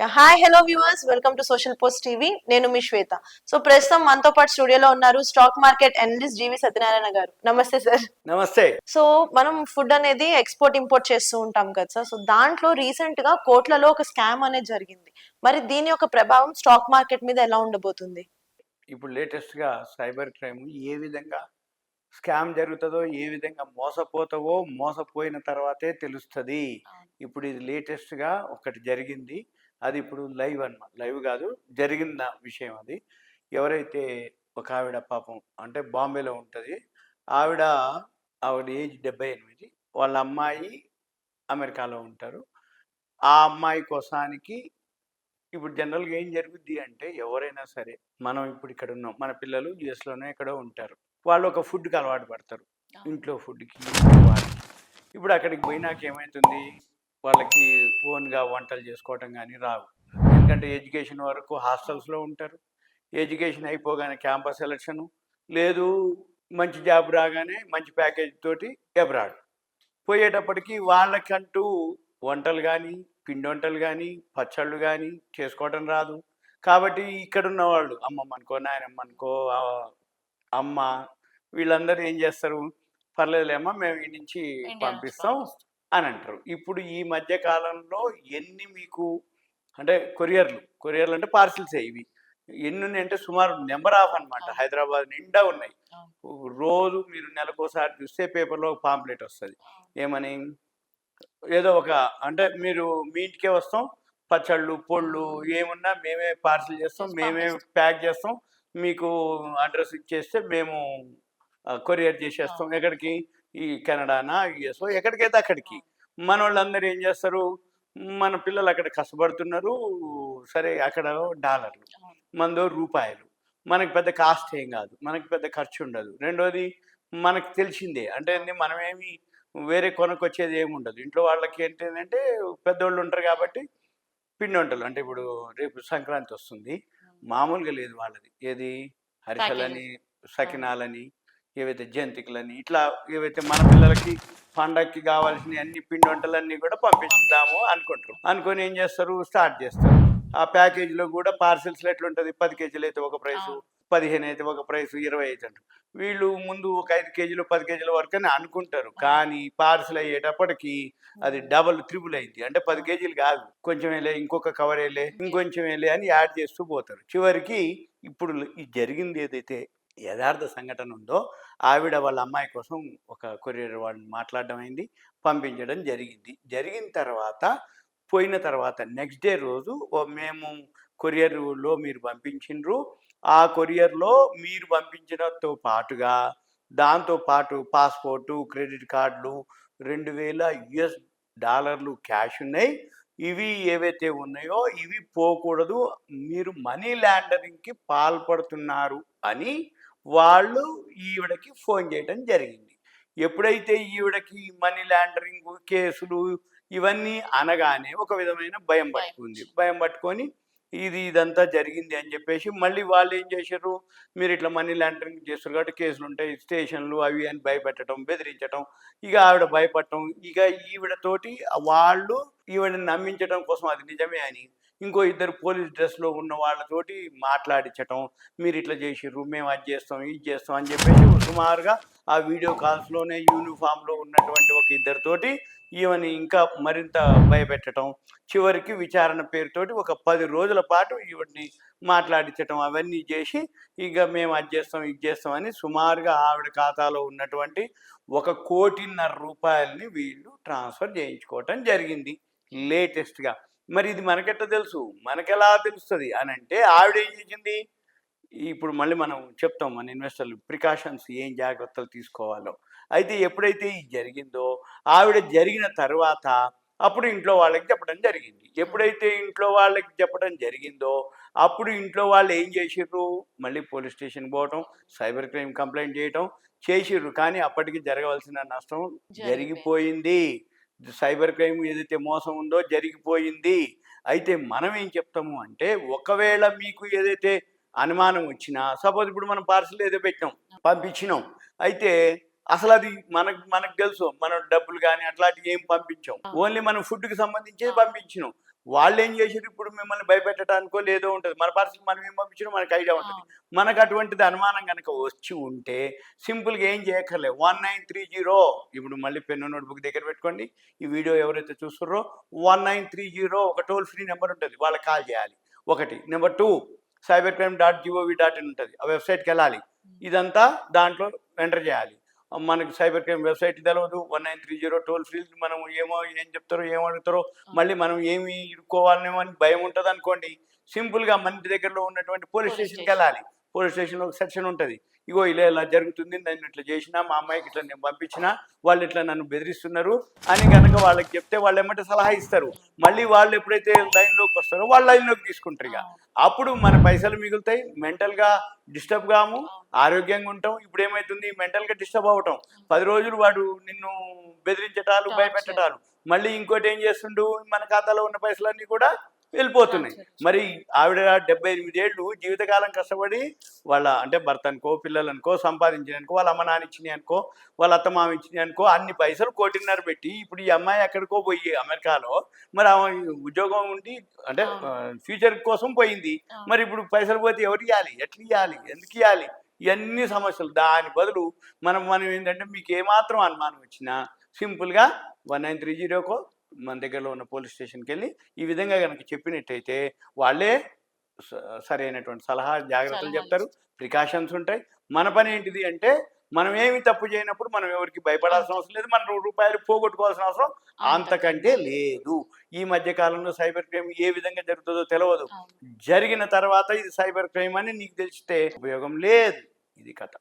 Hi hello viewers, welcome to social post TV. నేను మీ శ్వేత. So ప్రస్తుతం మనతో పాటు స్టూడియోలో ఉన్నారు స్టాక్ మార్కెట్ అనలిస్ట్ జీవి సత్యనారాయణ గారు. నమస్తే సార్. నమస్తే. సో మనం ఫుడ్ అనేది ఎక్స్పోర్ట్ ఇంపోర్ట్ చేస్తూ ఉంటాం కదా సార్. సో దాంట్లో రీసెంట్ గా కోట్లలో ఒక స్కామ్ అనేది జరిగింది. మరి దీని యొక్క ప్రభావం స్టాక్ మార్కెట్ మీద ఎలా ఉండబోతుంది? ఇప్పుడు లేటెస్ట్గా సైబర్ క్రైమ్ ఏ విధంగా స్కామ్ జరుగుతుందో, ఏ విధంగా మోసపోతావో, మోసపోయిన తర్వాతే తెలుస్తుంది. ఇప్పుడు ఇది లేటెస్ట్గా ఒకటి జరిగింది. అది ఇప్పుడు లైవ్ అన్నమాట. లైవ్ కాదు, జరిగిన విషయం అది. ఎవరైతే ఒక ఆవిడ పాపం అంటే బాంబేలో ఉంటుంది. ఆవిడ ఆవిడ ఏజ్ 78. వాళ్ళ అమ్మాయి అమెరికాలో ఉంటారు. ఆ అమ్మాయి కోసానికి ఇప్పుడు జనరల్గా ఏం జరుగుద్ది అంటే, ఎవరైనా సరే మనం ఇప్పుడు ఇక్కడ ఉన్నాం, మన పిల్లలు యుఎస్లోనే ఎక్కడో ఉంటారు. వాళ్ళు ఒక ఫుడ్కి అలవాటు పడతారు, ఇంట్లో ఫుడ్కి వాటికి. ఇప్పుడు అక్కడికి పోయినాక ఏమవుతుంది, వాళ్ళకి ఓన్గా వంటలు చేసుకోవటం కానీ రావు. ఎందుకంటే ఎడ్యుకేషన్ వరకు హాస్టల్స్లో ఉంటారు. ఎడ్యుకేషన్ అయిపోగానే క్యాంపస్ సెలక్షను లేదు, మంచి జాబ్ రాగానే మంచి ప్యాకేజ్ తోటి అబ్రాడ్ పోయేటప్పటికి వాళ్ళకంటూ వంటలు కానీ, పిండి వంటలు కానీ, పచ్చళ్ళు కానీ చేసుకోవటం రాదు. కాబట్టి ఇక్కడున్న వాళ్ళు అమ్మమ్మ అనుకో, నాయనమ్మ అనుకో, అమ్మ, వీళ్ళందరూ ఏం చేస్తారు, పర్లేదులేమ్మా మేము ఈ నుంచి పంపిస్తాం అని అంటారు. ఇప్పుడు ఈ మధ్య కాలంలో ఎన్ని మీకు అంటే కొరియర్లు అంటే పార్సిల్సే ఇవి. ఎన్ని ఉన్నాయంటే సుమారు నెంబర్ ఆఫ్ అనమాట. హైదరాబాద్ నిండా ఉన్నాయి. రోజు మీరు నెలకోసారి చూస్తే పేపర్లో ఒక పాంప్లెట్ వస్తుంది. ఏమని, ఏదో ఒక అంటే మీరు మీ ఇంటికే వస్తాం, పచ్చళ్ళు పొళ్ళు ఏమున్నా మేమే పార్సిల్ చేస్తాం, మేమే ప్యాక్ చేస్తాం, మీకు అడ్రస్ ఇచ్చేస్తే మేము కొరియర్ చేసేస్తాం. ఎక్కడికి, ఈ కెనడానా యుఎస్ఓ ఎక్కడికైతే అక్కడికి. మన వాళ్ళందరూ ఏం చేస్తారు, మన పిల్లలు అక్కడ కష్టపడుతున్నారు, సరే అక్కడ డాలర్లు, మనదో రూపాయలు, మనకి పెద్ద కాస్ట్ ఏం కాదు, మనకి పెద్ద ఖర్చు ఉండదు. రెండోది మనకు తెలిసిందే అంటే మనమేమి వేరే కొనకొచ్చేది ఏమి ఉండదు. ఇంట్లో వాళ్ళకి ఏంటంటే పెద్దోళ్ళు ఉంటారు కాబట్టి పిండి వంటలు అంటే ఇప్పుడు రేపు సంక్రాంతి వస్తుంది, మామూలుగా లేదు వాళ్ళది. ఏది హరిసలని, సకినాలని, ఏవైతే జంతికలని, ఇట్లా ఏవైతే మన పిల్లలకి పండగకి కావాల్సిన అన్ని పిండి వంటలన్నీ కూడా పంపిస్తాము అనుకుంటారు. అనుకొని ఏం చేస్తారు, స్టార్ట్ చేస్తారు. ఆ ప్యాకేజీలో కూడా పార్సిల్స్లో ఎట్లుంటుంది, 10 కేజీలు అయితే ఒక ప్రైసు, 15 అయితే ఒక ప్రైసు, 20 అయితే అంటారు. వీళ్ళు ముందు ఒక 5 కేజీలు 10 కేజీల వరకు అని అనుకుంటారు, కానీ పార్సిల్ అయ్యేటప్పటికి అది డబల్ త్రిబుల్ అయింది. అంటే 10 కేజీలు కాదు, కొంచెం వేలే, ఇంకొక కవర్ వేలే, ఇంకొంచెం వేలే అని యాడ్ చేస్తూ పోతారు. చివరికి ఇప్పుడు ఈ జరిగింది ఏదైతే యథార్థ సంఘటన ఉందో, ఆవిడ వాళ్ళ అమ్మాయి కోసం ఒక కొరియర్ వాళ్ళని మాట్లాడడం అయింది, పంపించడం జరిగింది. జరిగిన తర్వాత పోయిన తర్వాత నెక్స్ట్ డే రోజు మేము కొరియర్లో మీరు పంపించిండ్రు, ఆ కొరియర్లో మీరు పంపించడంతో పాటుగా దాంతో పాటు పాస్పోర్టు, క్రెడిట్ కార్డులు, 2000 యుఎస్ డాలర్లు క్యాష్ ఉన్నాయి. ఇవి ఏవైతే ఉన్నాయో ఇవి పోకూడదు, మీరు మనీ లాండరింగ్కి పాల్పడుతున్నారు అని వాళ్ళు ఈవిడకి ఫోన్ చేయడం జరిగింది. ఎప్పుడైతే ఈవిడకి మనీ లాండరింగ్ కేసులు ఇవన్నీ అనగానే ఒక విధమైన భయం పట్టుకుంది. భయం పట్టుకొని ఇదంతా జరిగింది అని చెప్పేసి మళ్ళీ వాళ్ళు ఏం చేశారు, మీరు ఇట్లా మనీ లాండరింగ్ చేస్తారు కాబట్టి కేసులు ఉంటాయి, స్టేషన్లు అవి అని భయపెట్టడం, బెదిరించడం. ఇక ఆవిడ భయపడటం, ఇక ఈవిడతోటి వాళ్ళు ఈవిడని నమ్మించడం కోసం అది నిజమే అని ఇంకో ఇద్దరు పోలీస్ డ్రెస్లో ఉన్న వాళ్ళతోటి మాట్లాడించటం, మీరు ఇట్లా చేసిర్రు, మేము అది చేస్తాం ఇది చేస్తాం అని చెప్పేసి సుమారుగా ఆ వీడియో కాల్స్లోనే యూనిఫామ్లో ఉన్నటువంటి ఒక ఇద్దరితోటి ఈమెని ఇంకా మరింత భయపెట్టడం, చివరికి విచారణ పేరుతోటి ఒక 10 రోజుల పాటు ఈవిడిని మాట్లాడించటం, అవన్నీ చేసి ఇక మేము అది చేస్తాం ఇది చేస్తామని సుమారుగా ఆవిడ ఖాతాలో ఉన్నటువంటి 1,5 కోట్ల రూపాయలని వీళ్ళు ట్రాన్స్ఫర్ చేయించుకోవటం జరిగింది లేటెస్ట్గా. మరి ఇది మనకెట్లా తెలుసు, మనకెలా తెలుస్తుంది అని అంటే, ఆవిడ ఏం చేసింది, ఇప్పుడు మళ్ళీ మనం చెప్తాం మన ఇన్వెస్టర్లు ప్రికాషన్స్ ఏం జాగ్రత్తలు తీసుకోవాలో. అయితే ఎప్పుడైతే ఇది జరిగిందో, ఆవిడ జరిగిన తర్వాత అప్పుడు ఇంట్లో వాళ్ళకి చెప్పడం జరిగింది. ఎప్పుడైతే ఇంట్లో వాళ్ళకి చెప్పడం జరిగిందో అప్పుడు ఇంట్లో వాళ్ళు ఏం చేసిర్రు, మళ్ళీ పోలీస్ స్టేషన్ పోవటం, సైబర్ క్రైమ్ కంప్లైంట్ చేయటం చేసిర్రు. కానీ అప్పటికి జరగవలసిన నష్టం జరిగిపోయింది. సైబర్ క్రైమ్ ఏదైతే మోసం ఉందో జరిగిపోయింది. అయితే మనం ఏం చెప్తాము అంటే, ఒకవేళ మీకు ఏదైతే అనుమానం వచ్చినా, సపోజ్ ఇప్పుడు మనం పార్సల్ ఏదో పెట్టినాం, పంపించినాం, అయితే అసలు అది మనకు మనకు తెలుసు మనం డబ్బులు కానీ అట్లాంటివి ఏం పంపించాం, ఓన్లీ మనం ఫుడ్కి సంబంధించి పంపించినాం. వాళ్ళు ఏం చేసారు, ఇప్పుడు మిమ్మల్ని భయపెట్టడానికో లేదో ఉంటుంది, మన పరిస్థితి మనం ఏం పంపించినా మనకు ఐడియా ఉంటుంది. మనకు అటువంటిది అనుమానం కనుక వచ్చి ఉంటే సింపుల్గా ఏం చేయక్కర్లేదు, 1930, ఇప్పుడు మళ్ళీ పెన్ను నోట్బుక్ దగ్గర పెట్టుకోండి, ఈ వీడియో ఎవరైతే చూస్తున్నారో 1930 ఒక టోల్ ఫ్రీ నెంబర్ ఉంటుంది, వాళ్ళకి కాల్ చేయాలి. ఒకటి. నెంబర్ 2 cybercrime.gov.in ఉంటుంది, ఆ వెబ్సైట్కి వెళ్ళాలి. ఇదంతా దాంట్లో ఎంటర్ చేయాలి. మనకి సైబర్ క్రైమ్ వెబ్సైట్ తెలవదు, 1930 టోల్ ఫ్రీ, మనం ఏం చెప్తారో ఏం అడుగుతారో, మళ్ళీ మనం ఏమి ఇరుక్కోవాలనేమో అని భయం ఉంటుంది అనుకోండి, సింపుల్గా మన ఇంటి దగ్గరలో ఉన్నటువంటి పోలీస్ స్టేషన్కి వెళ్ళాలి. పోలీస్ స్టేషన్లో ఒక సెక్షన్ ఉంటుంది, ఇగో ఇలా ఇలా జరుగుతుంది, నన్ను ఇట్లా చేసినా, మా అమ్మాయికి ఇట్లా నేను పంపించిన, వాళ్ళు ఇట్లా నన్ను బెదిరిస్తున్నారు అని కనుక వాళ్ళకి చెప్తే వాళ్ళు ఏమంటే సలహా ఇస్తారు. మళ్ళీ వాళ్ళు ఎప్పుడైతే లైన్లోకి వస్తారో వాళ్ళు లైన్లోకి తీసుకుంటారు. ఇక అప్పుడు మన పైసలు మిగులుతాయి, మెంటల్గా డిస్టర్బ్ కాము, ఆరోగ్యంగా ఉంటాం. ఇప్పుడు ఏమవుతుంది, మెంటల్గా డిస్టర్బ్ అవ్వటం, 10 రోజులు వాడు నిన్ను బెదిరించటాలు, భయపెట్టటాలు, మళ్ళీ ఇంకోటి ఏం చేస్తుండు, మన ఖాతాలో ఉన్న పైసలన్నీ కూడా వెళ్ళిపోతున్నాయి. మరి ఆవిడ 78 ఏళ్ళు జీవితకాలం కష్టపడి వాళ్ళ అంటే భర్త అనుకో, పిల్లలనుకో, సంపాదించిననుకో, వాళ్ళ అమ్మ నాన్న ఇచ్చినాయి అనుకో, వాళ్ళ అత్త మామ ఇచ్చినాయి అనుకో, అన్ని పైసలు 1.5 కోటి పెట్టి ఇప్పుడు ఈ అమ్మాయి ఎక్కడికో పోయి అమెరికాలో, మరి ఆమె ఉద్యోగం ఉండి అంటే ఫ్యూచర్ కోసం పోయింది, మరి ఇప్పుడు పైసలు పోతే ఎవరు ఇవ్వాలి, ఎట్లా ఇవ్వాలి, ఎందుకు ఇవ్వాలి, ఇవన్నీ సమస్యలు. దాని బదులు మనం ఏంటంటే మీకు ఏమాత్రం అనుమానం వచ్చినా సింపుల్గా 1930కో మన దగ్గరలో ఉన్న పోలీస్ స్టేషన్కి వెళ్ళి ఈ విధంగా కనుక చెప్పినట్టయితే వాళ్ళే సరైనటువంటి సలహా, జాగ్రత్తలు చెప్తారు, ప్రికాషన్స్ ఉంటాయి. మన పని ఏంటిది అంటే మనం ఏమి తప్పు చేయనప్పుడు మనం ఎవరికి భయపడాల్సిన అవసరం లేదు, మన రూపాయలు పోగొట్టుకోవాల్సిన అవసరం అంతకంటే లేదు. ఈ మధ్య కాలంలో సైబర్ క్రైమ్ ఏ విధంగా జరుగుతుందో తెలియదు, జరిగిన తర్వాత ఇది సైబర్ క్రైమ్ అని నీకు తెలిస్తే ఉపయోగం లేదు. ఇది కథ.